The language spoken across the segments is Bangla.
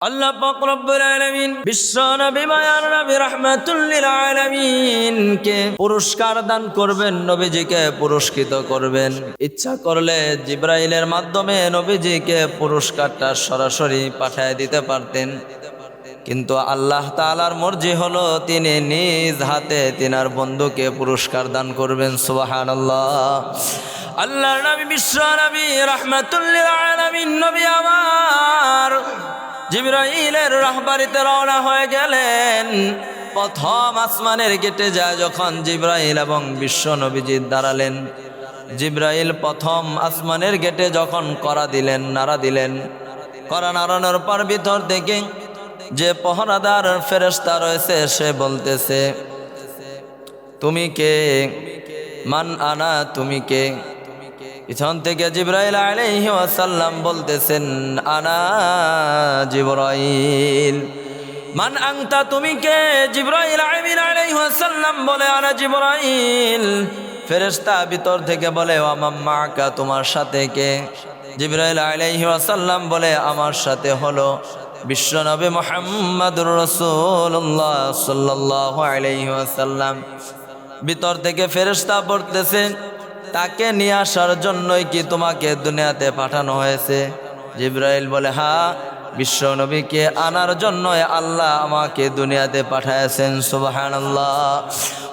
আল্লাহ পাক রব্বুল আলামিন বিশ্ব নবী মায়ার নবী রাহমাতুল লিল আলামিন কে পুরস্কার দান করবেন, নবীজিকে পুরস্কৃত করবেন। ইচ্ছা করলে জিবরাইলের মাধ্যমে নবীজিকে পুরস্কারটা সরাসরি পাঠিয়ে দিতে পারতেন, কিন্তু আল্লাহ তাআলার মর্জি হলো তিনি নিজ হাতে তিনার বন্ধুকে পুরস্কার দান করবেন। সুবহানাল্লাহ। আল্লাহর নবী বিশ্ব নবী রাহমাতুল লিল আলামিন নবী আমার জিবরাইলের রাহবারিতে রওনা হয়ে গেলেন। প্রথম আসমানের গেটে যায় যখন জিবরাইল এবং বিশ্ব নবীজি দাঁড়ালেন, জিবরাইল প্রথম আসমানের গেটে যখন কড়া দিলেন, নাড়া দিলেন, কড়া নাড়ানোর পর ভিতর থেকে যে পহরাদার ফেরেশতা রয়েছে সে বলতেছে, তুমি কে? মান আনা, তুমি কে? পিছন থেকে জিবরাইল আলাইহি ওয়াসাল্লাম বলতেছেন, আনা জিবরাইল। মান আনতা, তুমি কে? জিবরাইল আমিন আলাইহি ওয়াসাল্লাম বলে, আনা জিবরাইল। ফেরেশতা ভিতর থেকে বলে, ওয়া মান মাআকা, তোমার সাথে কে? জিবরাইল আলাইহি ওয়াসাল্লাম বলে, আমার সাথে হলো বিশ্বনবী মুহাম্মদুর রাসূলুল্লাহ সাল্লাল্লাহু আলাইহি ওয়াসাল্লাম। ভিতর থেকে ফেরেশতা বলতেছে, তাকে নিয়ে আসার জন্যই কি তোমাকে দুনিয়াতে পাঠানো হয়েছে? জিবরাইল বলে, হ্যাঁ, বিশ্ব নবীকে আনার জন্যই আল্লাহ আমাকে দুনিয়াতে পাঠাইছেন। সুবহানাল্লাহ।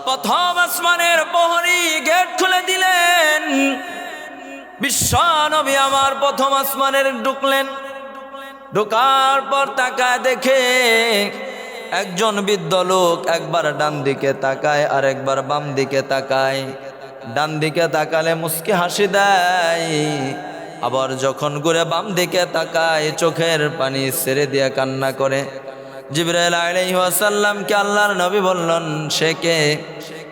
প্রথম আসমানের প্রহরী গেট খুলে দিলেন, বিশ্ব নবী আমার প্রথম আসমানের ঢুকলেন। ঢোকার পর তাকায় দেখে একজন বৃদ্ধ লোক একবার ডান দিকে তাকায় আর একবার বাম দিকে তাকায়। ডান দিকে তাকালে মুস্কি হাসি দেয়, আবার যখন ঘুরে বাম দিকে তাকায় চোখের পানি ছেড়ে দিয়ে কান্না করে। জিবরাইল আলাইহিস সালামকে আল্লাহর নবী বললেন, সে কে?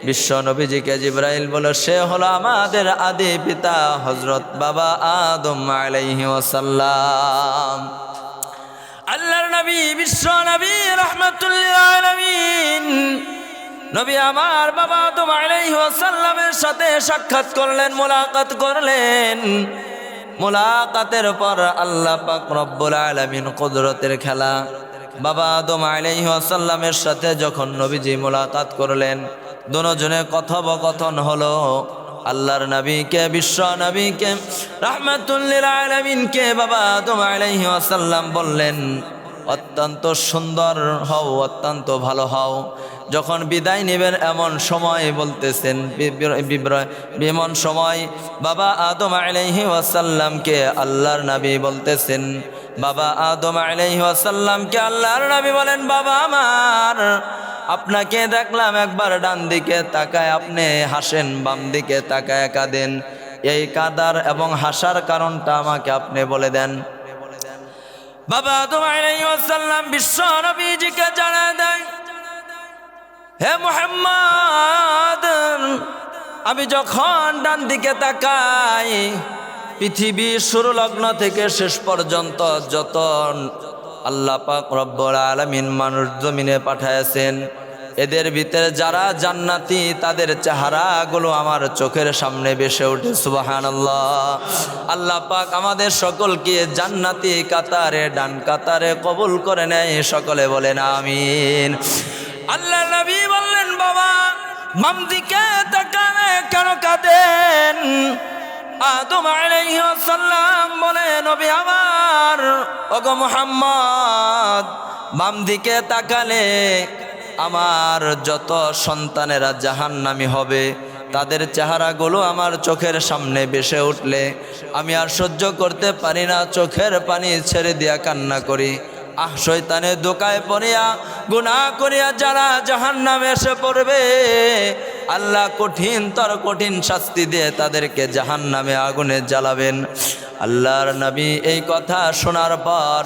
বিশ্ব নবীজিকে জিবরাইল বলল, সে হলো আমাদের আদি পিতা হযরত বাবা আদম আলাইহিস সালাম। আল্লাহর নবী বিশ্ব নবী রাহমাতুল লিল আলামিন নবী আমার বাবা আদম আলাইহিস সালামের সাথে সাক্ষাৎ করলেন, মোলাকাত করলেন। মোলাকাতের পর আল্লাহ পাক রব্বুল আলামিন কুদরতের খেলা, বাবা আদম আলাইহিস সালামের সাথে যখন নবীজি মোলাকাত করলেন, দুজনে কথোপকথন হলো। আল্লাহর নবীকে বিশ্ব নবীকে রাহমাতুল লিল আলামিনকে বাবা আদম আলাইহিস সালাম বললেন, অত্যন্ত সুন্দর হও, অত্যন্ত ভালো হও। যখন বিদায় নেবেন এমন সময় বলতেছেন, এমন সময় বাবা আদম আলাইহিস সালামকে আল্লাহর নবী বলতেছেন, বাবা আদম আলাইহিস সালামকে আল্লাহর নবী বলেন, বাবা আমার, আপনাকে দেখলাম একবার ডান দিকে তাকায় আপনি হাসেন, বাম দিকে তাকায় কাঁদেন। এই কাদার এবং হাসার কারণটা আমাকে আপনি বলে দেন। বাবা আদম আলাইহিস সালাম বিশ্ব নবীজিকে জানায় দেয়, হে মুহাম্মদ, আমি যখন ডান দিকে তাকাই পৃথিবীর শুরু লগ্ন থেকে শেষ পর্যন্ত যত আল্লাহ পাক রব্বুল আলামিন মানুষ জমিনে পাঠাইছেন, এদের ভিতরে যারা জান্নাতি তাদের চেহারাগুলো আমার চোখের সামনে ভেসে ওঠে। সুবহানাল্লাহ। আল্লাহ পাক আমাদের সকলকে জান্নাতি কাতারে, ডান কাতারে কবুল করে নেয়। সকলে বলেন আমিন। আল্লাহ নবী বললেন, বাবা বাম দিকে তাকালে কেন কাঁদেন? আদম আলাইহিস সালাম বলে, নবী আমার, ওগো মুহাম্মদ, বাম দিকে তাকালে আমার যত সন্তানেরা জাহান্নামী হবে তাদের চেহারাগুলো আমার চোখের সামনে ভেসে উঠলে আমি আর সহ্য করতে পারি না, চোখের পানি ছেড়ে দিয়া কান্না করি। শয়তানের দোকায় পড়িয়া গুনাহ করিয়া যারা জাহান্নামে এসে পড়বে, আল্লাহ কঠিন শাস্তি দিয়ে তাদেরকে জাহান্নামে আগুনে জ্বালাবেন। আল্লাহর নবী এই কথা শোনার পর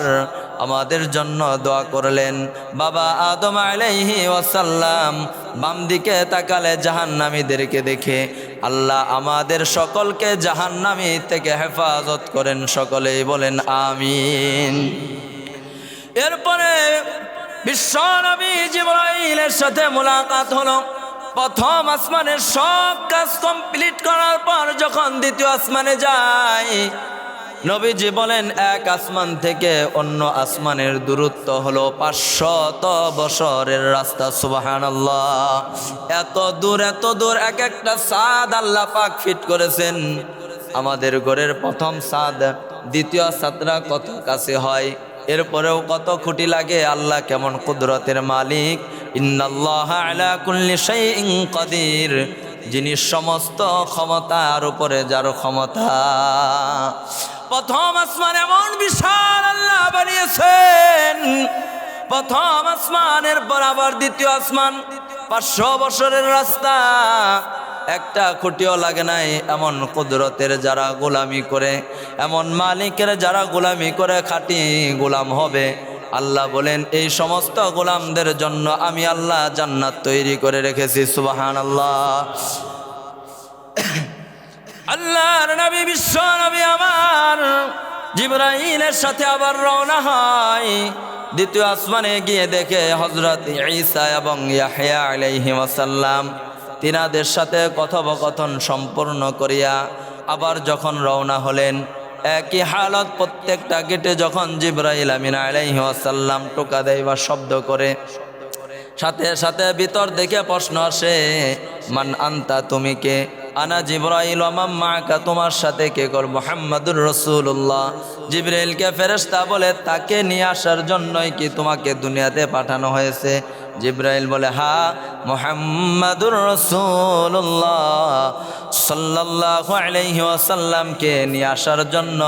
আমাদের জন্য দোয়া করলেন। বাবা আদম আলাইহিস সালাম বাম দিকে তাকালে জাহান্নামীদেরকে দেখে আল্লাহ আমাদের সকলকে জাহান্নামী থেকে হেফাজত করেন। সকলেই বলেন আমিন। এরপরে বিশ্ব নবী জিবরাইলের সাথে মোলাকাত হলো। প্রথম আসমানের সব কাজ কমপ্লিট করার পর যখন দ্বিতীয় আসমানে যায়, নবীজি বলেন এক আসমান থেকে অন্য আসমানের দূরত্ব হলো 500 বছরের রাস্তা। সুবহানাল্লাহ। এত দূর এক একটা ছাদ আল্লাহ পাক ফিট করেছেন। আমাদের ঘরের প্রথম ছাদ, দ্বিতীয় ছাদরা কত কাছে হয়, এরপরেও কত খুঁটি লাগে। আল্লাহ কেমন কুদরতের মালিক। ইন্নাল্লাহা আলা কুল্লি শাইইন কাদির, যিনি সমস্ত ক্ষমতার উপরে যার ক্ষমতা। প্রথম আসমান এমন বিশাল আল্লাহ বানিয়েছেন। প্রথম আসমানের বরাবর দ্বিতীয় আসমান, 500 বছরের রাস্তা, একটা খুঁটিও লাগে নাই। এমন কুদরতের যারা গোলামি করে, এমন মালিকের যারা গোলামি করে খাঁটি গোলাম হবে, আল্লাহ বলেন এই সমস্ত গোলামদের জন্য আমি আল্লাহ জান্নাত তৈরি করে রেখেছি। সুবহানাল্লাহ। আল্লাহর নবী, বিশ্ব নবী আমার জিবরাইলের সাথে আবার রওনা হয়। দ্বিতীয় আসমানে গিয়ে দেখে হযরত ঈসা এবং ইয়াহইয়া আলাইহিস সালাম তিনাদের সাথে কথোপকথন সম্পূর্ণ করিয়া আবার যখন রওনা হলেন, একই হালত। প্রত্যেকটা গেটে যখন জিবরাইল আমিন আলাইহিস সালাম টোকা দেয় বা শব্দ করে, সাথে সাথে ভিতর থেকে প্রশ্ন আসে, মান আনতা, তুমি কে? আনা জিবরাইল ওয়া মান মাআকা, তোমার সাথে কে? কর মুহাম্মাদুর রাসূলুল্লাহ। জিবরাইলকে ফেরেশতা বলে, তাকে নিয়ে আসার জন্যই কি তোমাকে দুনিয়াতে পাঠানো হয়েছে? জিবরাইল বলে, হ্যাঁ, মুহাম্মাদুর রাসূলুল্লাহ সাল্লাল্লাহু আলাইহি ওয়াসাল্লামকে নিয়ে আসার জন্য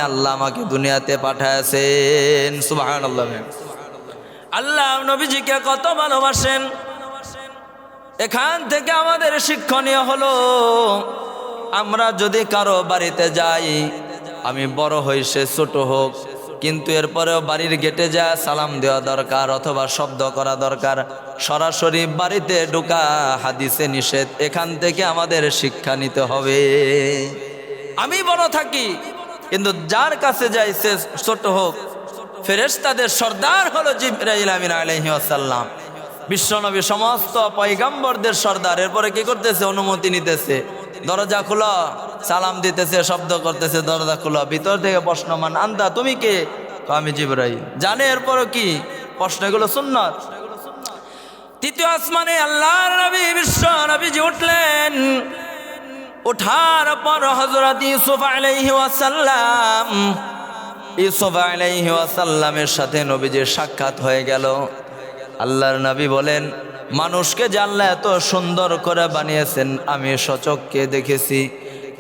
আল্লাহ আমাকে দুনিয়াতে পাঠাইছেন। সুবহানাল্লাহ। আল্লাহ নবীজিকে কত ভালোবাসেন। এখান থেকে আমাদের শিক্ষণীয় হলো, আমরা যদি কারো বাড়িতে যাই, আমি বড় হই সে ছোট হোক, কিন্তু এরপরেও বাড়ির গেটে যায় সালাম দেওয়া দরকার অথবা শব্দ করা দরকার। সরাসরি বাড়িতে ঢোকা হাদিসে নিষেধ। এখান থেকে আমাদের শিক্ষা নিতে হবে। আমি বড় থাকি, কিন্তু যার কাছে যাই সে ছোট হোক। ফেরেশতাদের সর্দার হলো জিবরাইল আমিন আলাইহিস সালাম। বিশ্বনবী সমস্ত পয়গম্বরদের সর্দার। এরপরে কি করতেছে? অনুমতি নিতেছে। দরজা খুলো, সালাম দিতেছে, শব্দ করতেছে, দরজা খুলো। ভিতর থেকে প্রশ্ন, মান আনতা, তুমি কে? আমি জিবরাইল। জানে এরপরও কি প্রশ্ন? এগুলো সুন্নাত। তৃতীয় আসমানে আল্লাহর নবী, বিশ্ব নবীজি উঠলেন। ওঠার পর হযরত ইউসুফ আলাইহিস সালাম, ইউসুফ আলাইহিস সালামের সাথে নবীজির সাক্ষাৎ হয়ে গেল। আল্লাহর নবী বলেন, মানুষকে যে আল্লাহ এত সুন্দর করে বানিয়েছেন আমি সচক্ষে দেখেছি।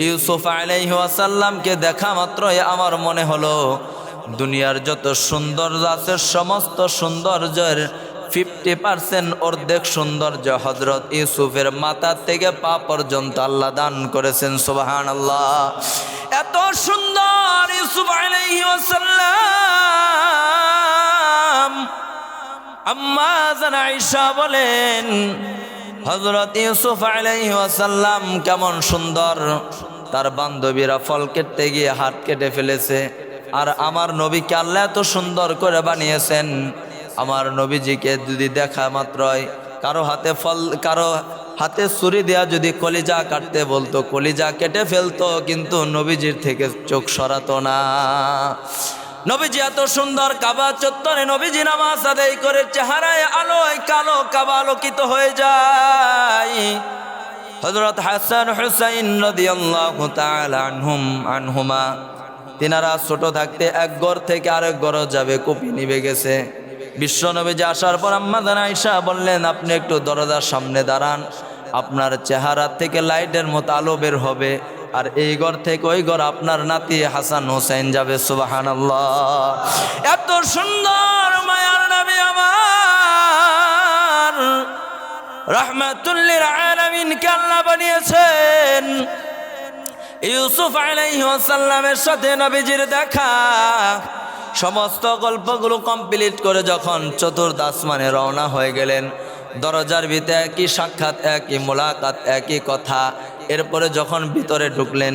ইউসুফ আলাইহিস সালামকে দেখা মাত্রই আমার মনে হলো দুনিয়ার যত সৌন্দর্য আছে সমস্ত সৌন্দর্যের 50% অর্ধেক সৌন্দর্য হযরত ইউসুফের মাথা থেকে পা পর্যন্ত আল্লাহ দান করেছেন। সুবহানাল্লাহ। এত সুন্দর ইউসুফ আলাইহিস সালাম। আম্মা জান আয়েশা বলেন, হযরত ইউসুফ আলাইহিস সালাম কেমন সুন্দর, তার বান্ধবীরা ফল কেটে গিয়ে হাত কেটে ফেলেছে। আর আমার নবীকে আল্লাহ এত সুন্দর করে বানিয়েছেন। আমার নবীজিকে যদি দেখা মাত্রই কারো হাতে ছুরি দেয়া যদি কলিজা কাটতে বলতো, কলিজা কেটে ফেলতো, কিন্তু নবীজির থেকে চোখ সরাতো না। নবীজি এত সুন্দর। কাবা চত্বরে নবীজি নামাজ আদায় করে চেহারায় আলোয় কালো কাবা আলোকিত হয়ে যায়। হযরত হাসান হুসাইন রাদিয়াল্লাহু তাআলা আনহুমা তিনারা ছোট থাকতে এক ঘর থেকে আরেক ঘর যাবে, কপি নিভে গেছে। বিশ্ব নবীজি আসার পর আম্মা জান আয়েশা বললেন, আপনি একটু দরজার সামনে দাঁড়ান, আপনার চেহারা থেকে লাইটের মতো আলো বের হবে, আর এই ঘর থেকে ওই ঘর আপনার নাতি হাসান হোসেন যাবে। সুবহানাল্লাহ। এত সুন্দর মায়ার নবী আমার, রাহমাতুল লিল আলামিন কে আল্লাহ বানিয়েছেন। ইউসুফ আলাইহিস সালামের সাথে নবীজির দেখা, সমস্ত গল্পগুলো কমপ্লিট করে যখন চতুর্থ আসমানে রওনা হয়ে গেলেন, দরজার ভিতরে একই সাক্ষাৎ, একই মোলাকাত, একই কথা। এরপরে যখন ভিতরে ঢুকলেন,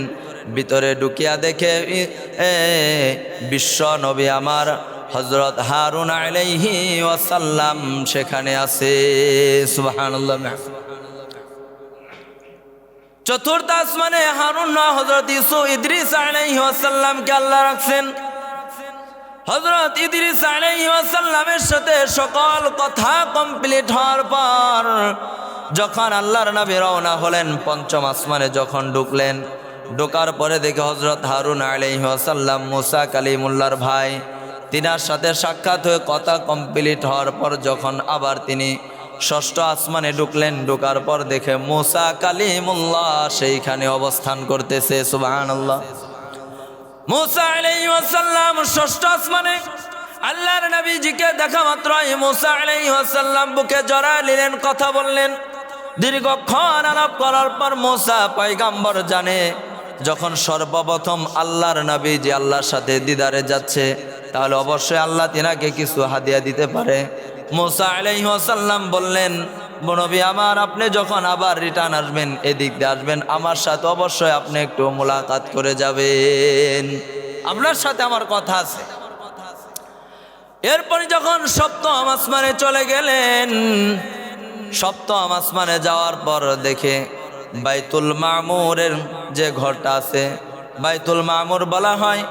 ভিতরে ঢুকিয়া দেখে বিশ্ব নবী আমার হযরত হারুন আলাইহিস সালাম সেখানে আছে। সুবহানাল্লাহ। চতুর্থ আসমানে হারুন না হযরত ইদ্রিস আলাইহিস সালামকে আল্লাহ রাখছেন। হযরত ইদ্রিস আলাইহিস সালামের সাথে সকল কথা কমপ্লিট হওয়ার পর যখন আল্লাহর নবী রওনা হলেন, পঞ্চম আসমানে যখন ঢুকলেন, ঢোকার পরে দেখে হযরত হারুন আলাইহিস সালাম মুসা কালিমুল্লাহর ভাই, তিনার সাথে সাক্ষাৎ হয়ে কথা কমপ্লিট হওয়ার পর যখন আবার তিনি ষষ্ঠ আসমানে ঢুকলেন, ঢোকার পর দেখে মুসা কালিমুল্লাহ সেইখানে অবস্থান করতেছে। সুবহানাল্লাহ। মুসা আলাইহিস সালাম ষষ্ঠ আসমানে আল্লাহর নবীজিকে দেখা মাত্রই মুসা আলাইহিস সালাম বুকে জড়ায় নিলেন, কথা বললেন। দীর্ঘক্ষণ আলাপ করার পর মুসা পয়গম্বর জানে যখন সর্বপ্রথম আল্লাহর নবীজি আল্লাহর সাথে দিদারে যাচ্ছে, তাহলে অবশ্যই আল্লাহ তিনাকে কিছু হাদিয়া দিতে পারে। মুসা আলাইহিস সালাম বললেন, নবী আমার, আপনি যখন আবার রিটার্ন আসবেন, এদিক দিয়ে আসবেন, আমার সাথে অবশ্যই আপনি একটু মোলাকাত করে যাবেন, আপনার সাথে আমার কথা আছে। এরপরে যখন সপ্তম আসমানে চলে গেলেন, সপ্তম আসমানে যাওয়ার পর দেখে বাইতুল মামুরের যে ঘরটা আছে, বাইতুল মামুর বলা হয়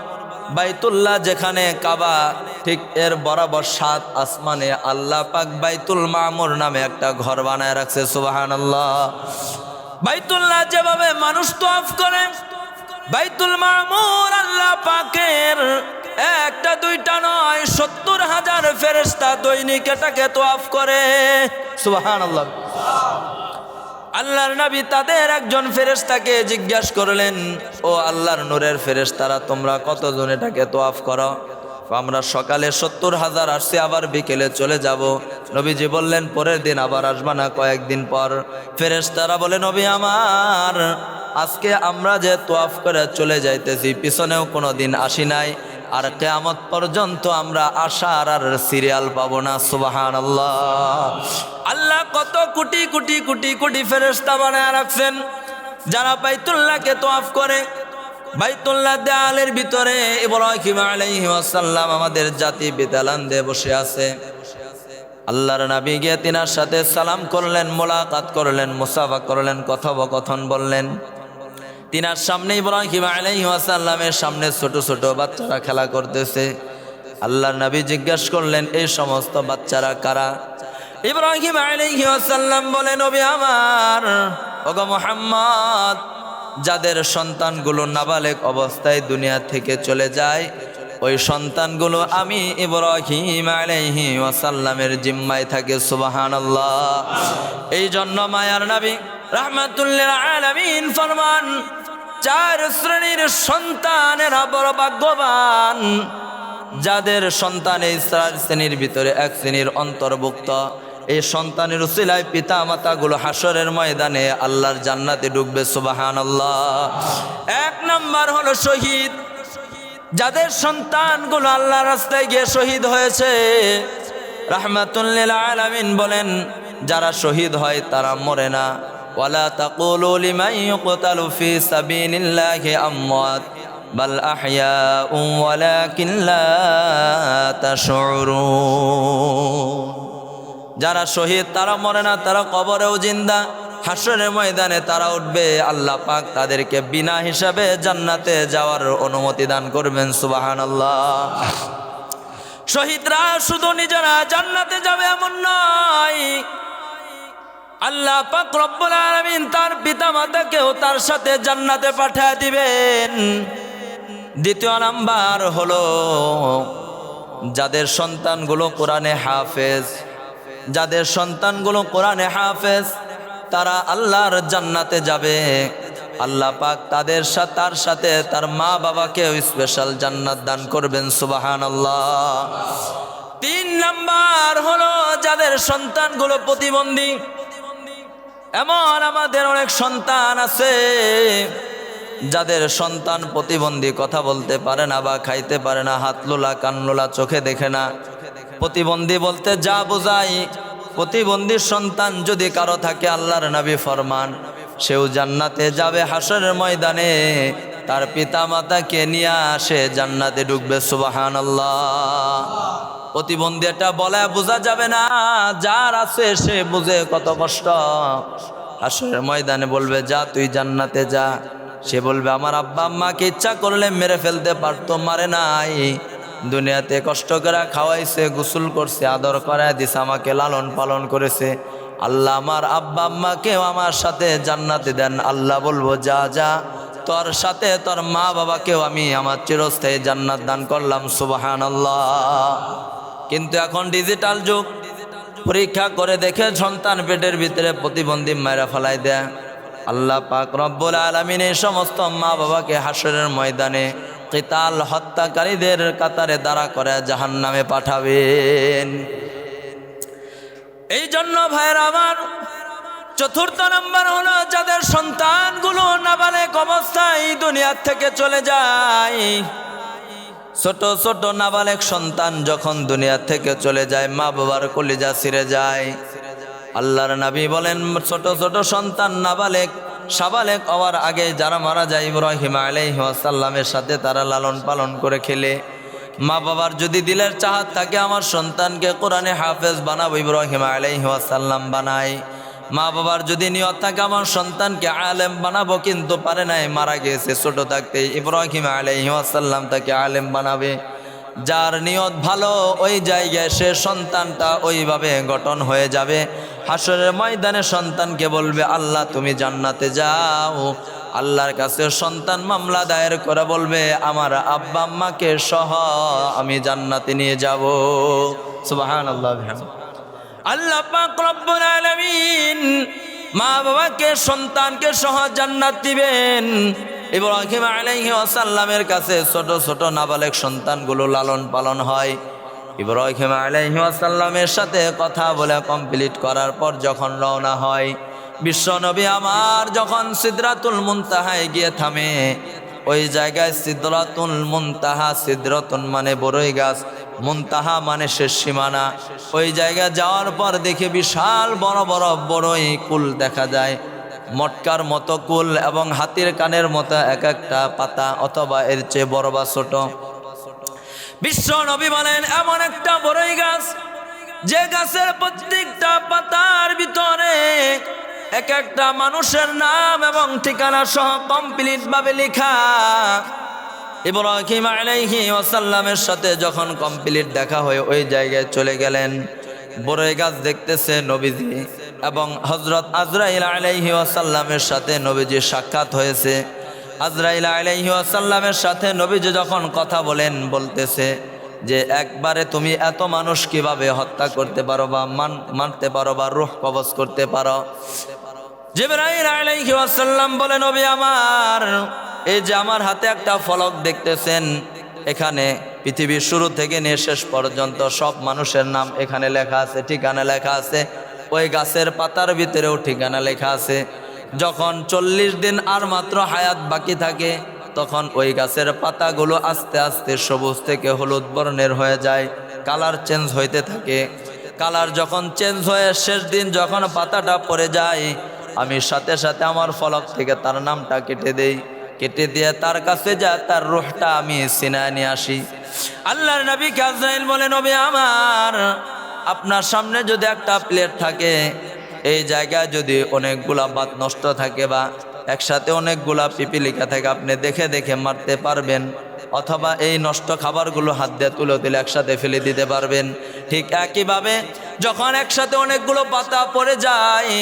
বাইতুল্লাহ, যেখানে কাবা, ঠিক এর বরাবর 7 আসমানে আল্লাহ পাক বাইতুল মামুর নামে একটা ঘর বানায় রাখছে। সুবহানাল্লাহ। বাইতুল্লাহ যেভাবে মানুষ তওয়াফ করে, বাইতুল মামুর আল্লাহ পাকের একটা দুইটা নয় 70,000 ফেরেশতা দৈনিক এটাকে তওয়াফ করে। সুবহানাল্লাহ। আল্লাহর নবী তাদের একজন ফেরেশতাকে জিজ্ঞাসা করলেন, ও আল্লাহর নূরের ফেরেশতারা, তোমরা কতজন এটাকে তওয়াফ করো? আমরা সকালে 70,000 আসছি, আবার বিকেলে চলে যাব। নবীজি বললেন, পরের দিন আবার আসবা না? কয়েকদিন পর ফেরেশতারা বলে, নবী আমার, আজকে আমরা যে তওয়াফ করে চলে যাইতেছি, পিছনেও কোনো দিন আসি নাই, আর কিয়ামত পর্যন্ত আমরা আসার আর সিরিয়াল পাবো না। সুবহানাল্লাহ। আল্লাহ কত কোটি কোটি কোটি কোটি ফেরেশতা বানায় রাখছেন যারা বাইতুল্লাহকে তওয়াফ করে। বাইতুল্লাহ দেয়ালের ভিতরে ইব্রাহিম আলাইহিস সালাম আমাদের জাতি বিতালান্দে বসে আছে। আল্লাহর নবী গিয়ে তিনার সাথে সালাম করলেন, মোলাকাত করলেন, মুসাফা করলেন, কথোপকথন বললেন। তিনার সামনে ইব্রাহিম আলাইহিস সালামের সামনে ছোট ছোট বাচ্চারা খেলা করতেছে। আল্লাহর নবী জিজ্ঞাসা করলেন, এই সমস্ত বাচ্চারা কারা? ইব্রাহিম আলাইহিস সালাম বলেন, নবী আমার, ওগো মুহাম্মদ, যাদের সন্তানগুলো নাবালেগ অবস্থায় দুনিয়া থেকে চলে যায়, ওই সন্তানগুলো আমি ইব্রাহিম আলাইহিস সালামের জিম্মায় থাকে। সুবহানাল্লাহ। এই জন্য মায়ার নবী রাহমাতুল লিল আলামিন ফরমান, 4 শ্রেণীর সন্তানেরা বড় ভাগ্যবান, যাদের সন্তান এই 4 শ্রেণীর ভিতরে 1 শ্রেণীর অন্তর্ভুক্ত। এই সন্তানের উসিলায় পিতা মাতাগুলো হাসরের ময়দানে আল্লাহর জান্নাতে ঢুকবে। সুবহানাল্লাহ। 1 নাম্বার হলো শহীদ, যাদের সন্তানগুলো আল্লাহর রাস্তায় গিয়ে শহীদ হয়েছে। রাহমাতুল লিল আলামিন বলেন, যারা শহীদ হয় তারা মরে না। ওয়ালা তাকুলু লিমান ইউকতালু ফি সাবিলিল্লাহি আমওয়াত বাল আহইয়াউ ওয়ালাকিন লা তাশউরুন। যারা শহীদ তারা মরে না, তারা কবরেও জিন্দা, হাসরের ময়দানে তারা উঠবে। আল্লাহ পাক তাদেরকে বিনা হিসাবে জান্নাতে যাওয়ার অনুমতি দান করবেন। সুবহানাল্লাহ। শহীদরা শুধু নিজেরা জান্নাতে যাবে এমন নয়, আল্লাহ পাক রব্বুল আলামিন তার পিতা মাতাকেও তার সাথে জান্নাতে পাঠিয়ে দিবেন। দ্বিতীয় নাম্বার হলো যাদের সন্তানগুলো কোরআনে হাফেজ, যাদের সন্তানগুলো কোরআনে হাফেজ তারা আল্লাহর জান্নাতে যাবে। আল্লাহ পাক তার সাথে তার মা বাবাকেও স্পেশাল জান্নাত দান করবেন। সুবহানাল্লাহ। 3 নাম্বার হলো যাদের সন্তানগুলো প্রতিবন্ধী। এমন আমাদের অনেক সন্তান আছে যাদের সন্তান প্রতিবন্ধী, কথা বলতে পারে না বা খাইতে পারে না, হাত লোলা, কান লোলা, চোখে দেখে না। প্রতিবন্ধী বলতে যা বোঝাই, প্রতিবন্ধী সন্তান যদি কারো থাকে, আল্লাহর নবী ফরমান সেও জান্নাতে যাবে। হাসরের ময়দানে তার পিতা মাতাকে নিয়ে আসে জান্নাতে ঢুকবে। সুবহানাল্লাহ। প্রতিবন্ধী এটা বলে বোঝা যাবে না, যার আছে সে বুঝে কত কষ্ট। হাসরের ময়দানে বলবে যা তুই জান্নাতে যা। সে বলবে আমার আব্বা আম্মাকে ইচ্ছা করলে মেরে ফেলতে পারতো, মারে নাই। দুনিয়াতে কষ্ট করে খাওয়াইছে, গোসল করছে, আদর করায় দিছে, আমাকে লালন পালন করেছে। আল্লাহ আমার আব্বা আম্মাকেও আমার সাথে জান্নাতে দেন। আল্লাহ বলবো যা যা, তোর সাথে তোর মা বাবাকেও আমি আমার চিরস্থায়ী জান্নাত দান করলাম। সুবহানাল্লাহ। কিন্তু এখন ডিজিটাল যুগ, পরীক্ষা করে দেখে সন্তান পেটের ভিতরে প্রতিবন্ধী মায়েরা ফেলাই দেয়। আল্লাহ পাক রব্বুল আলামিন এই সমস্ত মা বাবাকে হাসরের ময়দানে কিতাল হত্যাকারীদের কাতারে দাঁড়া করে জাহান্নামে পাঠাবেন। এই জন্য ভাইয়ের আমার, চতুর্থ নম্বর হলো যাদের সন্তানগুলো নাবালেগ অবস্থায় দুনিয়া থেকে চলে যায়। ছোট ছোট নাবালেগ সন্তান যখন দুনিয়া থেকে চলে যায়, মা বাবার কলিজা ছিঁড়ে যায়। আল্লাহর নবী বলেন ছোট ছোট সন্তান নাবালেগ সাবালেগ হওয়ার আগে যারা মারা যায়, ইব্রাহিম আলাইহিস সালামের সাথে তারা লালন পালন করে খেলে। মা বাবার যদি দিলের চাহাত থাকে আমার সন্তানকে কোরআনে হাফেজ বানাবো, ইব্রাহিম আলাইহিস সালাম বানায়। মা বাবার যদি নিয়ত থাকে আমার সন্তানকে আলেম বানাবো, কিন্তু পারে নাই, মারা গেছে ছোট থাকতে, ইব্রাহিম আলাইহিস সালাম তাকে আলেম বানাবে। যার নিয়ত ভালো ওই জায়গায় সে সন্তানটা ওইভাবে গঠন হয়ে যাবে। হাসরের ময়দানে সন্তানকে বলবে আল্লাহ তুমি জান্নাতে যাও। আল্লাহর কাছে সন্তান মামলা দায়ের করে বলবে আমার আব্বা আম্মাকে সহ আমি জান্নাতে নিয়ে যাব। সুবহানাল্লাহ। আল্লাহ পাক রব্বুল আলামিন মা বাবাকে সন্তানকে সহ জান্নাত দিবেন। ইব্রাহিম আলাইহিস সালামের কাছে ছোট ছোট নাবালেগ সন্তানগুলো লালন পালন হয়। ইব্রাহিম আলাইহিস সালামের সাথে কথা বলে কমপ্লিট করার পর যখন রওনা হয়, বিশ্ব নবী আমার যখন সিদরাতুল মুনতাহায় গিয়ে থামে, ওই জায়গায় সিদরাতুল মুনতাহা, সিদরাতুন মানে বড়ই গাছ, মুনতাহা মানে শেষ সীমানা। ওই জায়গায় যাওয়ার পর দেখে বিশাল বড় বড় বড়ই কুল দেখা যায়, মটকার মতো কুল এবং হাতির কানের মতো এক একটা পাতা, অথবা এর চেয়ে বড় বা ছোট। বিশ্ব নবী বলেন এমন একটা বড়ই গাছ যে গাছের প্রত্যেকটা পাতার ভিতরে এক একটা মানুষের নাম এবং ঠিকানা সহ কমপ্লিট ভাবে লেখা। ইব্রাহিম আলাইহিস সালামের সাথে যখন কমপ্লিট দেখা হয়ে ওই জায়গায় চলে গেলেন, বড়ই গাছ দেখতেছে নবীজি এবং হযরত আজরাইল আলাইহিস সালামের সাথে নবীজির সাক্ষাৎ হয়েছে। আজরাইল আলাইহিস সালামের সাথে নবীজি যখন কথা বলেন, বলতেছে যে একবারে তুমি এত মানুষ কিভাবে হত্যা করতে পারো বা মারতে পারো বা রূহ কবজ করতে পারো? জিবরাইল আলাইহিস সালাম বলেন নবী আমার, এই যে আমার হাতে একটা ফলক দেখতেছেন, এখানে পৃথিবীর শুরু থেকে নিয়ে শেষ পর্যন্ত সব মানুষের নাম এখানে লেখা আছে, ঠিকানা লেখা আছে। ওই গাছের পাতার ভিতরেও ঠিকানা লেখা আছে। যখন 40 দিন আর মাত্র হায়াত বাকি থাকে, তখন ওই গাছের পাতাগুলো আস্তে আস্তে সবুজ থেকে হলুদ বর্ণের হয়ে যায়, কালার চেঞ্জ হইতে থাকে। কালার যখন চেঞ্জ হয়ে শেষ দিন যখন পাতাটা পড়ে যায়, আমি সাথে সাথে আমার ফলক থেকে তার নামটা কেটে দেই, কেটে দিয়ে তার কাছে যা তার রূহটা আমি সিনায় নিয়ে আসি। আল্লাহর নবী আজরাইল বলে নবী আমার, আপনার সামনে যদি একটা প্লেট থাকে, এই জায়গায় যদি অনেকগুলা বাত নষ্ট থাকে বা একসাথে অনেকগুলা পিপিলিকা থাকে, আপনি দেখে দেখে মারতে পারবেন, অথবা এই নষ্ট খাবারগুলো হাত দিয়ে তুলে তুলে একসাথে ফেলে দিতে পারবেন। ঠিক একইভাবে যখন একসাথে অনেকগুলো পাতা পড়ে যায়,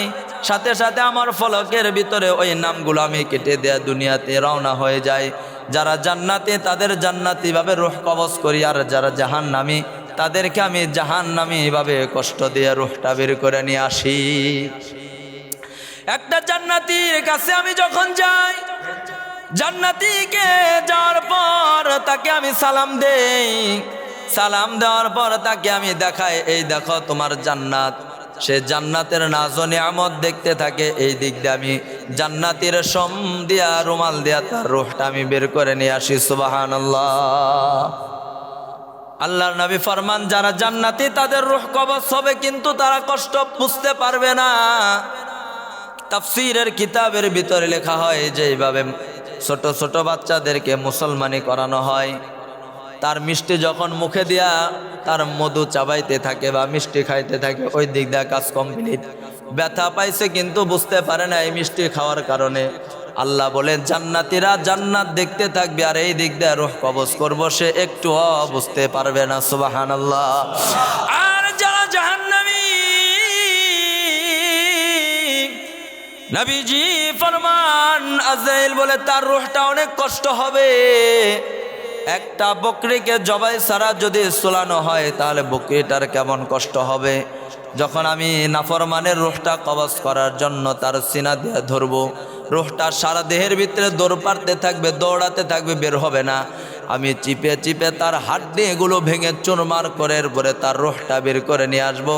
সাথে সাথে আমার ফলকের ভিতরে ওই নামগুলো আমি কেটে দেয়া দুনিয়াতে রওনা হয়ে যায়। যারা জান্নাতে তাদের জান্নাতি ভাবে রূহ কবজ করি, আর যারা জাহান্নামী তাদেরকে আমি জাহান্নামী ভাবে কষ্ট দিয়ে রূহটা বের করে নিয়ে আসি। একটা জান্নাতীর কাছে আমি যখন যাই, জান্নাতীকে যাওয়ার পর তাকে আমি সালাম দেই, সালাম দেওয়ার পর তাকে আমি দেখাই, এই দেখো তোমার জান্নাত। সে জান্নাতের নাজ ও নিয়ামত দেখতে থাকে। এই দিক দিয়ে আমি জান্নাতের সোম দিয়া রুমাল দিয়া তার রূহটা আমি বের করে নিয়ে আসি। সুবহানাল্লাহ। আল্লাহর নবী ফরমান, যারা জান্নাতি তাদের রূহ কবজ হবে, কিন্তু তারা কষ্ট বুঝতে পারবে না। তাফসীরের কিতাবের ভিতরে লেখা হয় যে এইভাবে ছোট ছোট বাচ্চাদেরকে মুসলমানি করানো হয়, তার মিষ্টি যখন মুখে দিয়া তার মধু চাবাইতে থাকে বা মিষ্টি খাইতে থাকে, ওই দিক দিয়ে কাজ কমপ্লিট। ব্যথা পাইছে কিন্তু বুঝতে পারে না এই মিষ্টি খাওয়ার কারণে। আল্লাহ বলেন জান্নাতীরা জান্নাত দেখতে থাকবে আর এই দিক দিয়ে রূহ কবজ করবো, সে একটুও বুঝতে পারবে না। সুবহানাল্লাহ। আর যারা জাহান্নামী, নবীজি ফরমান আজরাইল বলে তার রূহটা অনেক কষ্ট হবে। একটা বকরিকে জবাই ছাড়া যদি সোলানো হয় তাহলে বকরিটার কেমন কষ্ট হবে। যখন আমি নাফরমানের রূহটা কবজ করার জন্য তার সিনা দিয়ে ধরবো, রূহটা সারা দেহের ভিতরে দৌড় পারতে থাকবে, দৌড়াতে থাকবে, বের হবে না। আমি চিপে চিপে তার হাড্ডি এগুলো ভেঙে চুরমার করে এরপরে তার রূহটা বের করে নিয়ে আসবো।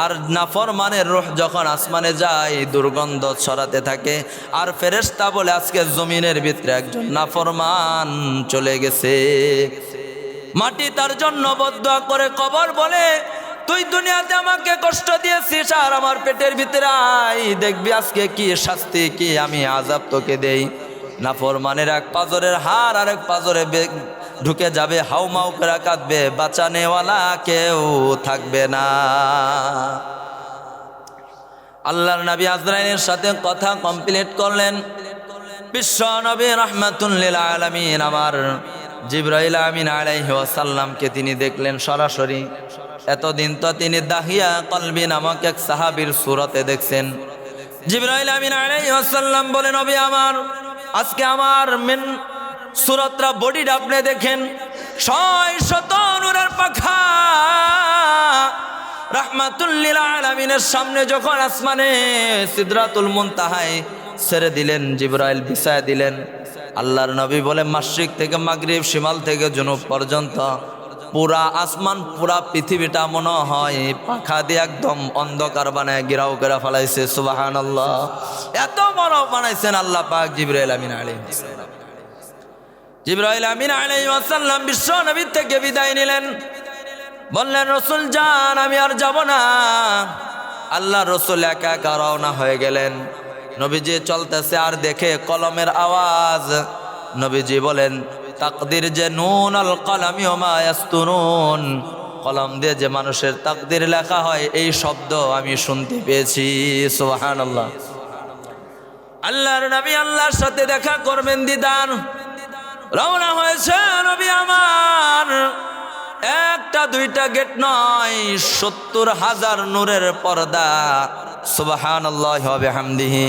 আর নাফরমানের রূহ যখন আসমানে যায় দুর্গন্ধ ছড়াতে থাকে, আর ফেরেশতা বলে আজকে জমিনের ভিতরে একজন নাফরমান চলে গেছে। মাটি তার জন্য বদদুয়া করে, কবর বলে তুই দুনিয়াতে আমাকে কষ্ট দিয়েছিস আর আমার পেটের ভিতরে আয়, দেখবি আজকে কি শাস্তি, কি আমি আযাব তোকে দেই। নাফরমানের এক পাজরের হাড় আর এক পাজরে ঢুকে যাবে, হাউমাউ করে কাঁদবে, বাঁচানেওয়ালা কেউ থাকবে না। আল্লাহর নবী আজরাইলের সাথে কথা কমপ্লিট করলেন। বিশ্ব নবী রাহমাতুল লিল আলামিন আমার জিবরাইল আমিন আলাইহি ওয়াসাল্লামকে তিনি দেখলেন সরাসরি। এতদিন তো তিনি দাহিয়া কলবি নামক এক সাহাবীর সূরতে দেখছেন। জিবরাইল আমিন আলাইহি ওয়াসাল্লাম বলেন নবী আমার, আজকে আমার মেন সূরতটা বডিটা আপনি দেখেন, 600 নূরের পাখা রাহমাতুল লিল আলামিনের সামনে যখন আসমানে সিদরাতুল মুনতাহায় ছেড়ে দিলেন, জিবরাইল বিছায় দিলেন। আল্লাহর নবী বলে মাশরিক থেকে মাগরিব, শিমাল থেকে জুনুব পর্যন্ত পুরা আসমান, পুরা পৃথিবীটা মনে হয় পাখা দিয়ে একদম অন্ধকার বানায় গিরাও করে ফেলাইছে। সুবহানাল্লাহ। এত বড় বানাইছেন আল্লাহ পাক জিবরাইল আমিন আলাইহিস সালাম। জিবরাইল আমিন আলাইহিস সালাম বিশ্ব নবীর থেকে বিদায় নিলেন, বললেন রসুল যান, আমি আর যাব না। আল্লাহ রসুল একা একা রওনা হয়ে গেলেন। নবীজি চলতেছে আর দেখে কলমের আওয়াজ। নবীজি বলেন তাকদির যে নুন আল কলামি ওয়া মা ইয়াসতুরুন, কলম দিয়ে যে মানুষের তাকদির লেখা হয় এই শব্দ আমি শুনতে পেয়েছি। সুবহানাল্লাহ। আল্লাহর নবী আল্লাহর সাথে দেখা করবেন দিদার রওনা হয়েছে নবী আমার। একটা দুইটা গেট নয়, 70,000 নূরের পর্দা। সুবহানাল্লাহি ওয়া বিহামদিহি।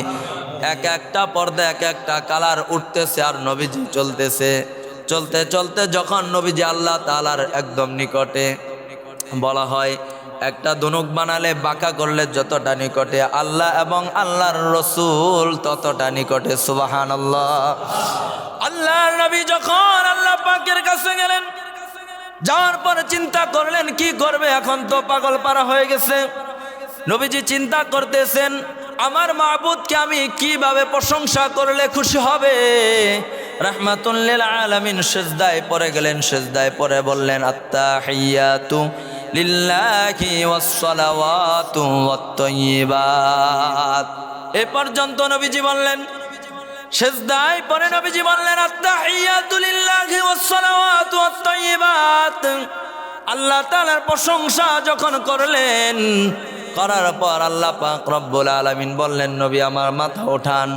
এক একটা পর্দা এক একটা কালার উঠতেছে আর নবীজি চলতেছে। চলতে চলতে যখন নবীজি আল্লাহ তাআলার একদম নিকটে, বলা হয় একটা ধনুক বানালে বাঁকা করলে যতটা নিকটে, আল্লাহ এবং আল্লাহর রসুল ততটা নিকটে। সুবহানাল্লাহ। আল্লাহর নবী যখন আল্লাহ পাকের কাছে গেলেন, যাওয়ার পরে চিন্তা করলেন কি করবে, এখন তো পাগল পারা হয়ে গেছে। নবীজি চিন্তা করতেছেন আমার মাবুদকে আমি কিভাবে প্রশংসা করলে খুশি হবে। রাহমাতুল লিল আলামিন সিজদায় পড়ে গেলেন। সিজদায় পড়ে বললেন আত্তাহিয়াতু লিল্লাহি ওয়াস সালাওয়াতু ওয়াত তাইয়্যিবাত। এ পর্যন্ত নবীজি বললেন। সিজদায় পড়ে নবীজি বললেন আত্তাহিয়াতু লিল্লাহি ওয়াস সালাওয়াতু ওয়াত তাইয়্যিবাত। আল্লাহ তাআলার প্রশংসা যখন করলেন, করার পর আল্লাহ পাক রব্বুল আলামিন বললেন নবী আমার মাথা ওঠান।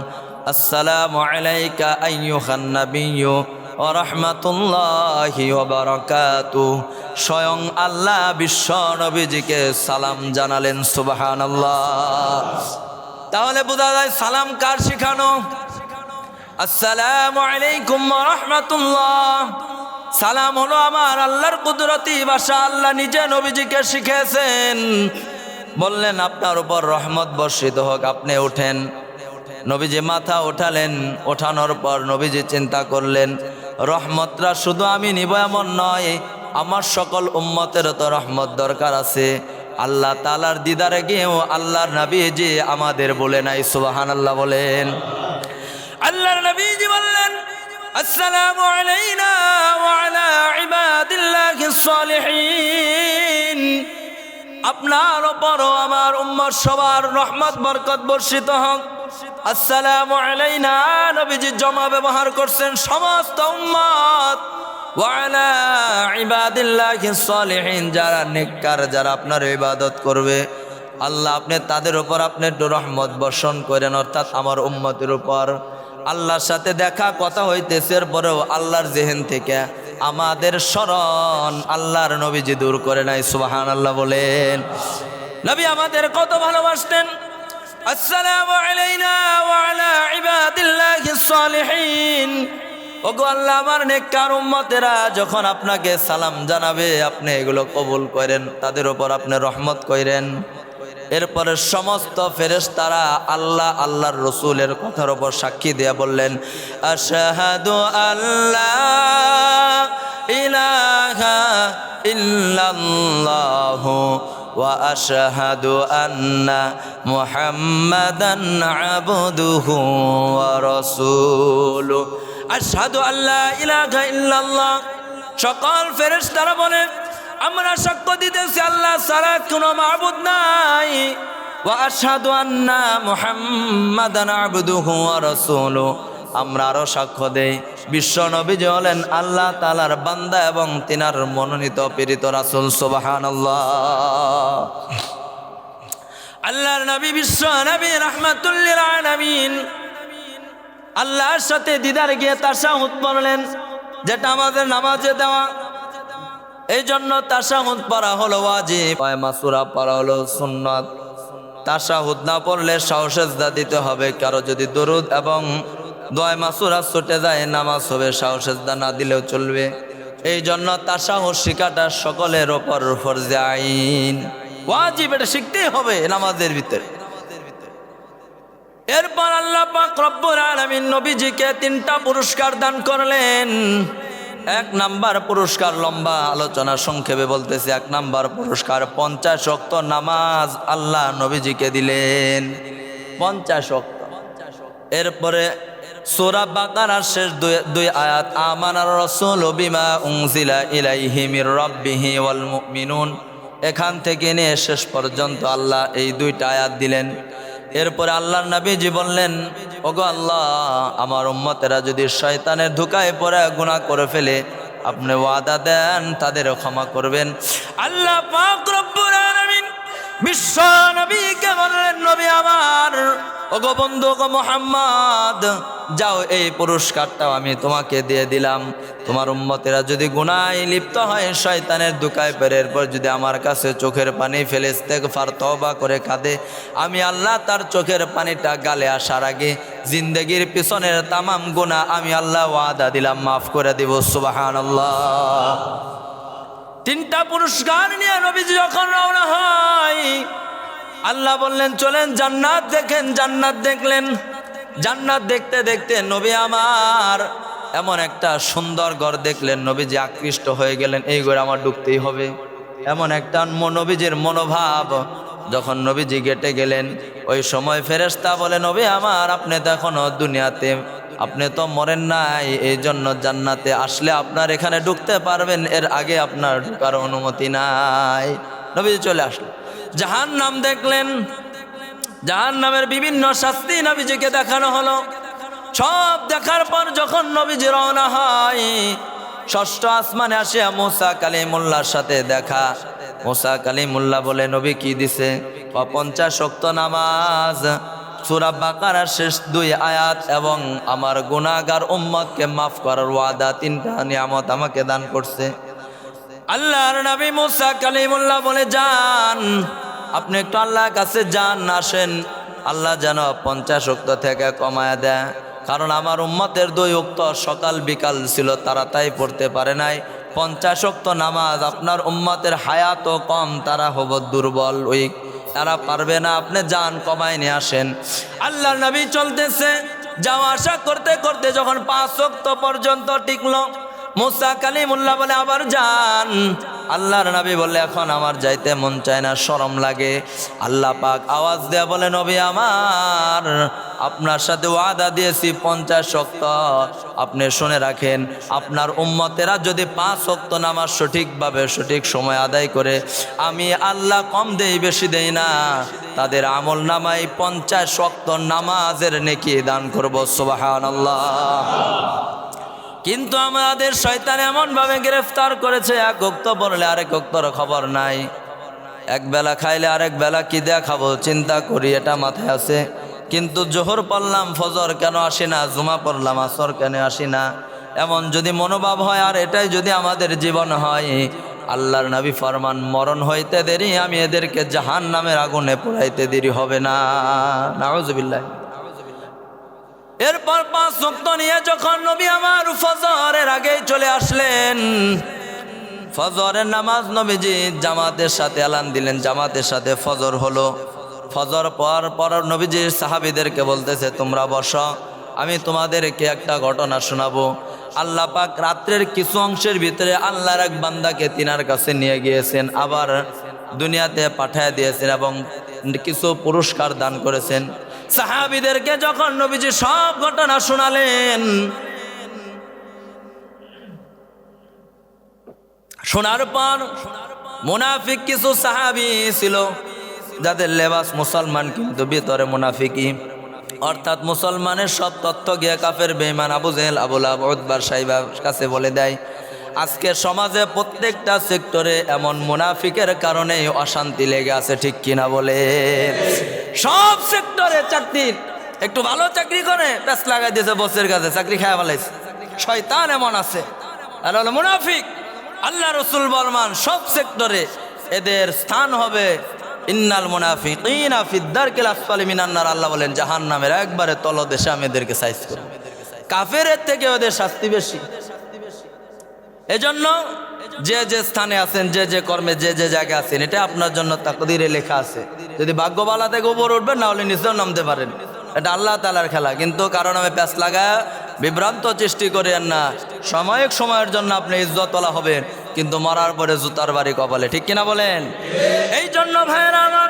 আসসালামু আলাইকা আইয়ুহান নাবিয়্যু ওয়া রাহমাতুল্লাহি ওয়া বারাকাতুহু। স্বয়ং আল্লাহ বিশ্ব নবীজিকে সালাম জানালেন। সুবহানাল্লাহ। তাহলে বোঝা যায় সালাম কার শিখানো? আসসালামু আলাইকুম ওয়া রাহমাতুল্লাহ। সালাম হলো আমার আল্লাহর কুদরতি ভাষা। আল্লাহ নিজে নবীজিকে শিখিয়েছেন। বললেন আপনার উপর রহমত বর্ষিত হোক, আপনি ওঠেন। নবীজি মাথা ওঠালেন। ওঠানোর পর নবীজি চিন্তা করলেন রহমতরা শুধু আমি নিব এমন নয়, আমার সকল উম্মতের তো রহমত দরকার আছে। আল্লাহ তাআলার দিদারে গিয়েও আল্লাহর নবীজি আমাদের বলে নাই। সুবহানাল্লাহ বলেন। আল্লাহর নবীজি বললেন আসসালামু আলাইনা ওয়া আলা ইবাদিল্লাহিস সালিহিন। আপনার উপরও আমার উম্মত সবার রহমত বরকত বর্ষিত হোক। আসসালামু আলাইনা নবীজি জমা ব্যবহার করছেন সমস্ত উম্মত। ওয়া আলা ইবাদিল্লাহিস সালিহিন, যারা নেককার, যারা আপনার ইবাদত করবে। আল্লাহ আপনি তাদের উপর আপনি একটু রহমত বর্ষণ করেন, অর্থাৎ আমার উম্মতের উপর। আল্লাহর সাথে দেখা কথা হইতেছে, এরপরেও আল্লাহর জেহেন থেকে আমাদের স্মরণ আল্লাহর নবীজি দূর করে নাই। সুবহানাল্লাহ বলেন। নবী আমাদের কত ভালোবাসতেন। আসসালামু আলাইনা ওয়া আলা ইবাদিল্লাহিস সালিহিন। ওগো আল্লাহ, আমার নেককার উম্মতেরা যখন আপনাকে সালাম জানাবে আপনি এগুলো কবুল করেন, তাদের উপর আপনি রহমত করেন। এরপরে সমস্ত ফেরেশতারা আল্লাহ আল্লাহর রসুলের কথার উপর সাক্ষী দিয়ে বললেন, আশহাদু আল্লা ইলাহা ইল্লাল্লাহু ওয়া আশহাদু আন্না মুহাম্মাদান আবদুহু ওয়া রাসূলুহু। আশহাদু আল্লা ইলাহা ইল্লাল্লাহ। সকল ফেরেশতারা বলে, আমরা সাক্ষ্য দিতেছি আল্লাহ ছাড়া কোনো মাবুদ নাই। ওয়া আশহাদু আন্না মুহাম্মাদান আবদুহু ওয়া রাসূলুহু। আমরা আরো সাক্ষ্য দেই বিশ্ব নবীজি হলেন আল্লাহ তাআলার বান্দা এবং তিনার মনোনীত প্রেরিত রাসূল। সুবহানাল্লাহ। আল্লাহর নবী বিশ্ব নবী রাহমাতুল লিল আলামিন আল্লাহর সাথে দিদার গিয়ে তাশাহুদ পড়লেন, যেটা আমাদের নামাজে দেওয়া। এই জন্য তাশাহুদ পড়া হলো ওয়াজিব, কয়মা সূরা পড়া হলো সুন্নাত। তাশাহুদ না পড়লে সাজদা দিতে হবে। কারো যদি দরুদ এবং দোয়া সূরা ছুটে যায় নামাজ হবে, সাজদা না দিলেও চলবে। এই জন্য তাশাহুদ শিখাটা সকলের ওপর ফরজে আইন, ওয়াজিব। এটা শিখতেই হবে নামাজের ভিতরে। এরপর আল্লাহ পাক রব্বুল আলামিন নবীজিকে 3টা পুরস্কার দান করলেন। 1 নাম্বার পুরস্কার, লম্বা আলোচনা সংক্ষেপে বলতেছি, 1 নাম্বার পুরস্কার 50 ওয়াক্ত নামাজ আল্লাহ নবীজিকে দিলেন। 50 ওয়াক্ত। এরপরে সূরা বাকারার শেষ দুই আয়াত, আমানার রাসূলু বিমা উনজিলা ইলাইহি মির রাব্বিহি ওয়াল মুমিনুন, এখান থেকে নিয়ে শেষ পর্যন্ত আল্লাহ এই 2টা আয়াত দিলেন। এরপরে আল্লাহর নবীজি বললেন, ওগো আল্লাহ, আমার উম্মতেরা যদি শয়তানের ধোঁকায় পড়ে গুনাহ করে ফেলে আপনি ওয়াদা দেন তাদের ক্ষমা করবেন। আল্লাহ পাক রব্বুল আলামিন বিশ্ব নবীকে বললেন, নবী আমার, ওগো বন্ধু, ওগো মুহাম্মদ, যাও এই পুরস্কারটাও আমি তোমাকে দিয়ে দিলাম। তোমার উম্মতেরা যদি গুনাহে লিপ্ত হয়, শয়তানের ধোঁকায় পড়ে, এরপর যদি আমার কাছে চোখের পানি ফেলে ইস্তেগফার তওবা করে কাঁদে, আমি আল্লাহ তার চোখের পানিটা গালে আসার আগে জিন্দেগির পিছনের তামাম গুনাহ আমি আল্লাহ ওয়াদা দিলাম মাফ করে দেব। সুবহানাল্লাহ। 3টা পুরস্কার নিয়ে নবীজি যখন রওনা হয়, আল্লাহ বললেন চলেন জান্নাত দেখেন। জান্নাত দেখলেন। জান্নাত দেখতে দেখতে নবী আমার এমন একটা সুন্দর ঘর দেখলেন, নবীজি আকৃষ্ট হয়ে গেলেন, এই ঘরে আমার ঢুকতেই হবে। এমন একটা নবীজির মনোভাব। যখন নবীজি গেটে গেলেন, ওই সময় ফেরেশতা বলে, নবী আমার, আপনি তো এখনো দুনিয়াতে, আপনি তো মরেন নাই, এই জন্য জান্নাতে আসলে আপনার এখানে ঢুকতে পারবেন, এর আগে আপনার ঢোকার অনুমতি নাই। নবীজি চলে আসলেন। জাহান্নাম দেখলেন। জাহান্নামের বিভিন্ন শাস্তি নবীজিকে দেখানো হলো। সব দেখার পর যখন নবীজি রওনা হয়, 6ষ্ঠ আসমানে আসে মুসা কালিমুল্লাহর সাথে দেখা। মুসা কালিমুল্লাহ বলে, নবী কি দিছে? 50 ওয়াক্ত নামাজ, সূরা বাকারার শেষ 2 আয়াত এবং আমার গুনাহগার উম্মতকে মাফ করার ওয়াদা, 3টা নিয়ামত আমাকে দান করছে। আল্লাহর নবী মুসা কালিমুল্লাহ বলে, যান, আপনি একটু আল্লাহর কাছে যান, আসেন, আল্লাহ যেন 50 ওয়াক্ত থেকে কমায়া দেয়। কারণ আমার উম্মতের 2 ওয়াক্ত সকাল বিকাল ছিল, তারা তাই পড়তে পারে নাই। 50 ওয়াক্ত নামাজ আপনার উম্মতের হায়াতও কম, তারা হব দুর্বল, উইক, তারা পারবে না। আপনি যান, কমায় নিয়ে আসেন। আল্লাহর নবী চলতেছে, যাওয়া আসা করতে করতে যখন 5 ওয়াক্ত পর্যন্ত টিকলো, মুসা কালিমুল্লাহ বলে, আবার যান। আল্লাহর নবী বললে, এখন আমার যাইতে মন চায় না, শরম লাগে। আল্লাহ পাক আওয়াজ দেয়া বলে, নবী আমার, আপনার সাথে ওয়াদা দিয়েছি 50 ওয়াক্ত, আপনি শুনে রাখেন, আপনার উম্মতেরা যদি 5 ওয়াক্ত নামাজ সঠিকভাবে সঠিক সময় আদায় করে, আমি আল্লাহ কম দেই বেশি দেই না, তাদের আমল নামায় 50 ওয়াক্ত নামাজের নেকি দান করব। সুবহানাল্লাহ। কিন্তু আমাদের শয়তান এমন ভাবে গ্রেফতার করেছে, 1 ওয়াক্ত পড়লে আরেক ওয়াক্তর খবর নাই। এক বেলা খাইলে আরেক বেলা কি দেয়া খাবো চিন্তা করি, এটা মাথায় আছে। কিন্তু জোহর পড়লাম ফজর কেন আসি না, জুমা পড়লাম আসর কেন আসি না, এমন যদি মনোভাব হয় আর এটাই যদি আমাদের জীবন হয়, আল্লাহর নবী ফরমান মরণ হইতে দেরি আমি এদেরকে জাহান্নামের আগুনে পোড়াইতে দেরি হবে না। নাউজুবিল্লাহ। এরপর 5 ওয়াক্ত নিয়ে যখন নবী আমার ফজরের আগেই চলে আসলেন, ফজরের নামাজ নবীজি জামাতের সাথে এলান দিলেন, জামাতের সাথে ফজর হলো। ফজর পর নবীজির সাহাবীদেরকে বলতেছে তোমরা বসো, আমি তোমাদেরকে একটা ঘটনা শোনাবো। আল্লাহ পাক রাত্রের কিছু অংশের ভিতরে আল্লাহর এক বান্দাকে তিনার কাছে নিয়ে গিয়েছেন, আবার দুনিয়াতে পাঠায় দিয়েছেন এবং কিছু পুরস্কার দান করেছেন। সাহাবীদেরকে যখন নবীজি সব ঘটনা শোনালেন, শোনার পর মুনাফিক কিছু সাহাবী ছিল যাদের লেবাস মুসলমান কিন্তু ভিতরে মুনাফিকি, অর্থাৎ মুসলমানের সব তথ্য গিয়ে কাফের বেঈমান আবু জেহেল আবু লাহাব উতবার সাইবার কাছে বলে দেয়। আজকের সমাজে প্রত্যেকটা সেক্টরে এমন মুনাফিকের কারণেই অশান্তি লেগে আছে, ঠিক কিনা বলে? সব সেক্টরে চাকরির একটু ভালো চাকরি করে প্যাস লাগাই দিয়েছে বসের কাছে, চাকরি খায় ফেলাইছে। শয়তান এমন আছে, আর হলো মুনাফিক। আল্লাহ রসুল বলমান সব সেক্টরে এদের স্থান হবে ইন্নাল মুনাফিকিনা ফিদ দারকিল আসফালি মিনান নার। আল্লাহ বলেন জাহান্নামের একবারে তলদেশে আমি এদেরকে সাইজ করব। কাফেরের থেকে ওদের শাস্তি বেশি। এজন্য যে যে স্থানে আছেন, যে যে কর্মে যে যে জায়গায় আছেন, এটা আপনার জন্য তাকদীরে লেখা আছে। যদি ভাগ্যবালা থেকে উপর উঠবেন, না হলে নিচেও নামতে পারেন। এটা আল্লাহ তাআলার খেলা। কিন্তু কারণ আমি প্যাঁচ লাগায় বিভ্রান্ত সৃষ্টি করেন না। সাময়িক সময়ের জন্য আপনি ইজ্জতওয়ালা হবেন, কিন্তু মরার পরে জুতার বাড়ি কপালে, ঠিক কিনা বলেন? এই জন্য ভাইয়েরা আমার,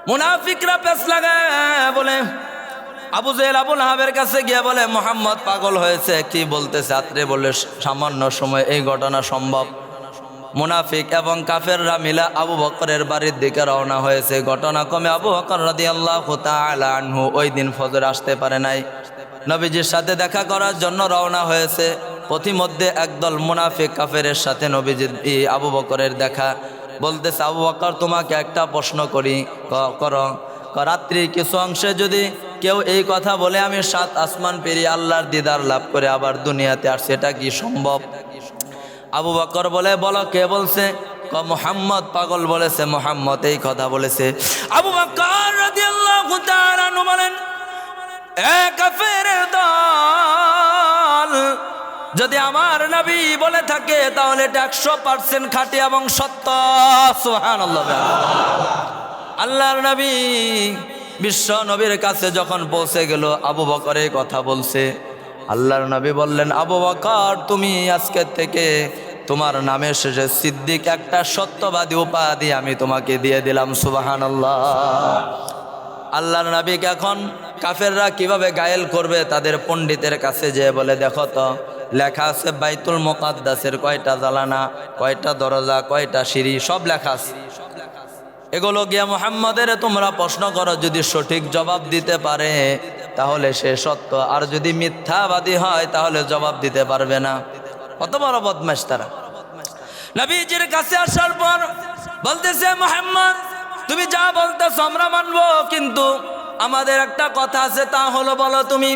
মুনাফিকরা প্যাঁচ লাগায় বলে আবু জেহেল আবু লাহাবের কাছে গিয়ে বলে মুহাম্মদ পাগল হয়েছে, কি বলতেছে? আত্রে বলে সামান্য সময় এই ঘটনা সম্ভব। মুনাফিক এবং কাফেররা মিলা আবু বকরের বাড়ির দিকে রওনা হয়েছে। ঘটনা কমে আবু বকর রাদিয়াল্লাহু তাআলা আনহু ওই দিন ফজর আসতে পারে নাই, নবীজির সাথে দেখা করার জন্য রওনা হয়েছে। পথিমধ্যে একদল মুনাফিক কাফেরের সাথে নবীজির আবু বকরের দেখা। বলতেছে আবু বকর তোমাকে একটা প্রশ্ন করি, করো। রাত্রির কিছু অংশে যদি কেউ এই কথা বলে আমি 7 আসমান পেরিয়ে আল্লাহর দিদার লাভ করে আবার দুনিয়াতে আসছে, এটা কি সম্ভব? আবু বকর বলে বলো কে বলছে? মুহাম্মদ পাগল বলেছে, মুহাম্মদ এই কথা বলেছে। আবু বকর রাদিয়াল্লাহু তাআলা আনহু বলেন এ কাফেরের দল, যদি আমার নবী বলে থাকে তাহলে এটা 100% খাঁটি এবং সত্য। সুবহানাল্লাহ। আল্লাহর নবী বিশ্ব নবীর কাছে যখন পৌঁছে গেল, আবু বকর এই কথা বলছে। আল্লাহর নবী বললেন আবু বকর তুমি আজকে থেকে তোমার নামের শেষে সিদ্দিক একটা সত্যবাদী উপাধি আমি তোমাকে দিয়ে দিলাম। সুবহানাল্লাহ। আল্লাহর নবীকে এখন কাফেররা কিভাবে গায়েল করবে, তাদের পণ্ডিতের কাছে যেয়ে বলে দেখো তো লেখা আছে বাইতুল মুকাদ্দাসের কয়টা জালানা, কয়টা দরজা, কয়টা সিঁড়ি, সব লেখা আছে। এগুলো গিয়া মুহাম্মাদের তোমরা প্রশ্ন করো, যদি সঠিক জবাব দিতে পারে তাহলে সে সত্য, আর যদি মিথ্যাবাদী হয় তাহলে জবাব দিতে পারবে না। কত বড় বদমাশ তারা। নবীজির কাছে আসার পর বলতেছে মুহাম্মদ তুমি যা বলতেছো আমরা মানবো, কিন্তু আমাদের একটা কথা আছে, তা হলো বলো তুমি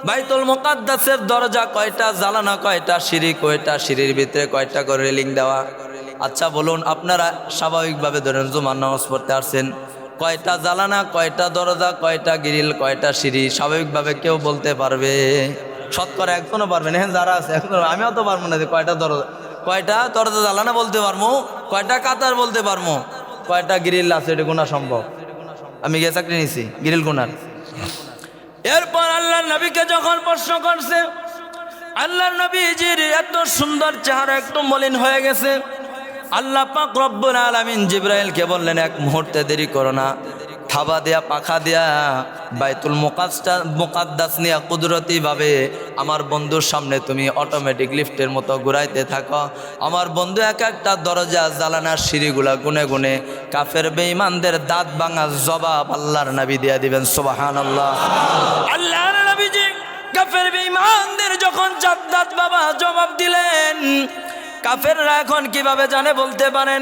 বাইতুল মুকাদ্দাসের দরজা কয়টা, জালানা কয়টা, সিঁড়ি কয়টা, সিঁড়ির ভিতরে কয়টা করে রেলিং দেওয়া। আচ্ছা বলুন, আপনারা স্বাভাবিকভাবে ধরেন জুমার নামাজ পড়তে আসছেন, কয়টা জালানা, কয়টা দরজা, কয়টা গ্রিল, কয়টা সিঁড়ি, স্বাভাবিকভাবে কেউ বলতে পারবে? শতকরা একজনও পারবে না। যারা আছে এখন আমিও তো পারবো না যে কয়টা দরজা জালানা বলতে পারবো, কয়টা কাতার বলতে পারবো, কয়টা গ্রিল আছে এটা গোনা সম্ভব? আমি গিয়ে চাকরি নিছি গ্রিল গোনার। এরপর আল্লাহর নবীকে যখন প্রশ্ন করছে, আল্লাহর নবীজির এত সুন্দর চেহারা একটু মলিন হয়ে গেছে। আল্লাহ পাক রব্বুল আলামিন জিবরাইলকে বললেন এক মুহূর্তে দেরি করো না, থাবা দেয়া পাখা দেয়া বাইতুল মুকাদ্দাস নিয়ে কুদরতি ভাবে আমার বন্ধুর সামনে তুমি অটোমেটিক লিফটের মতো ঘুরাইতে থাকো। আমার বন্ধু এক একটা দরজা জালানার সিঁড়িগুলা গুনে গুনে কাফের বেঈমানদের দাঁত ভাঙা জবাব আল্লাহর নবী দিয়া দিবেন। সুবহানাল্লাহ। আল্লাহর নবীজি কাফের বেঈমানদের যখন দাঁত বাবা জবাব দিলেন, কাফেররা এখন কিভাবে জানে বলতে পারেন?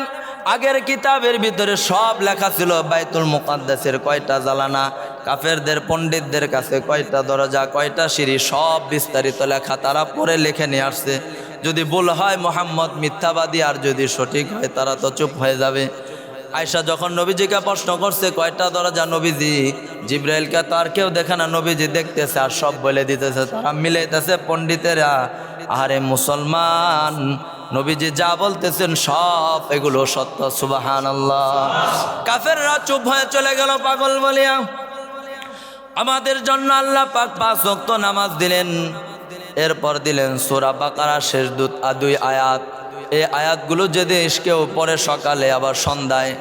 আগের কিতাবের ভিতরে সব লেখা ছিল বাইতুল মুকাদ্দাসের কয়টা জালানা, কাফেরদের পণ্ডিতদের কাছে কয়টা দরজা, কয়টা সিঁড়ি, সব বিস্তারিত লেখা। তারা পরে লিখে নিয়ে আসছে। যদি ভুল হয় মুহাম্মদ মিথ্যাবাদী, আর যদি সঠিক হয় তারা তো চুপ হয়ে যাবে। আয়েশা যখন নবীজিকে প্রশ্ন করছে কয়টা দরজা নবীজি, জিব্রাইলকে তো আর কেউ দেখে না, নবীজি দেখতেছে আর সব বলে দিতেছে। তারা মিলাইতেছে পণ্ডিতেরা, আরে মুসলমান, নবীজি যা বলতেছেন সব এগুলো সত্য। সুবহানাল্লাহ। কাফেররা চুপ হয়ে চলে গেল পাগল বলিয়া। আমাদের জন্য আল্লাহ পাক 5 ওয়াক্ত নামাজ দিলেন। এরপর দিলেন সূরা বাকারা শেষ 2 আয়াত। এই আয়াতগুলো যদি কেউ পড়ে সকালে আবার সন্ধ্যায়,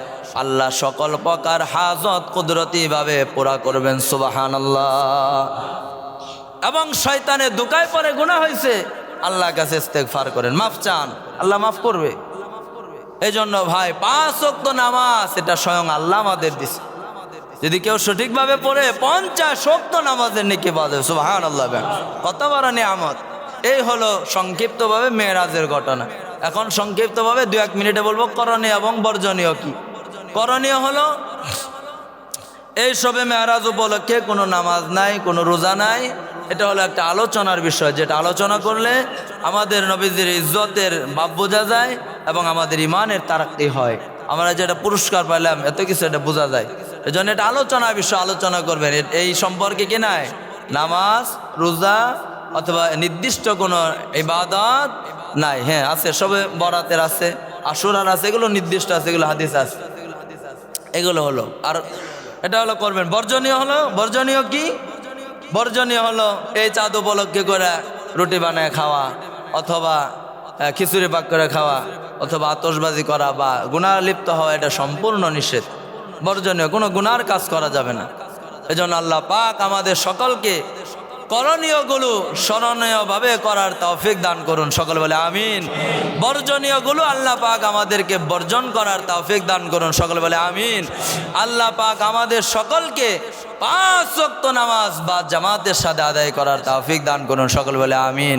আল্লাহ সকল প্রকার হাজত কুদরতিভাবে পুরা করবেন। সুবহানাল্লাহ। এবং শয়তানের ধোঁকায় পড়ে গুনাহ হয়েছে, আল্লাহর কাছে ইস্তেগফার করেন, মাফ চান, আল্লাহ মাফ করবে। এই জন্য ভাই 5 ওয়াক্ত নামাজ এটা স্বয়ং আল্লাহ আমাদের দিছে। যদি কেউ সঠিকভাবে পড়ে 50 ওয়াক্ত নামাজের নেকি পাবে। সুবহানাল্লাহ। কত বড় নিয়ামত। এই হলো সংক্ষিপ্তভাবে মেরাজের ঘটনা। এখন সংক্ষিপ্তভাবে 2-1 মিনিটে বলবো করণীয় এবং বর্জনীয় কি। করণীয় হলো এই সবে মেরাজ উপলক্ষে কোনো নামাজ নাই, কোনো রোজা নাই। এটা হলো একটা আলোচনার বিষয়, যেটা আলোচনা করলে আমাদের নবীজির ইজ্জতের ভাব বোঝা যায় এবং আমাদের ইমানের তারাক্কি হয়। আমরা যেটা পুরস্কার পাইলাম এত কিছু এটা বোঝা যায়। এই জন্য এটা আলোচনার বিষয়, আলোচনা করবেন। এই সম্পর্কে কি নাই, নামাজ রোজা অথবা নির্দিষ্ট কোনো ইবাদত নাই। হ্যাঁ আছে, সবে বরাতের আছে, আশুরার আছে, এগুলো নির্দিষ্ট আছে, এগুলো হাদিস আছে, এগুলো হলো। আর এটা হলো করবেন। বর্জনীয় কি? বর্জনীয় হলো এই চাঁদ উপলক্ষে করে রুটি বানায় খাওয়া, অথবা খিচুড়ি পাক করে খাওয়া, অথবা আতশবাজি করা বা গুনাহ লিপ্ত হওয়া, এটা সম্পূর্ণ নিষেধ। বর্জনীয়, কোনো গুনার কাজ করা যাবে না। এজন্য আল্লাহ পাক আমাদের সকলকে করণীয়গুলো স্মরণীয়ভাবে করার তৌফিক দান করুন। সকল বলে আমিন। বর্জনীয়গুলো আল্লাহ পাক আমাদেরকে বর্জন করার তৌফিক দান করুন। সকল বলে আমিন। আল্লাহ পাক আমাদের সকলকে 5 ওয়াক্ত নামাজ বা জামাতের সাথে আদায় করার তৌফিক দান করুন। সকল বলে আমিন।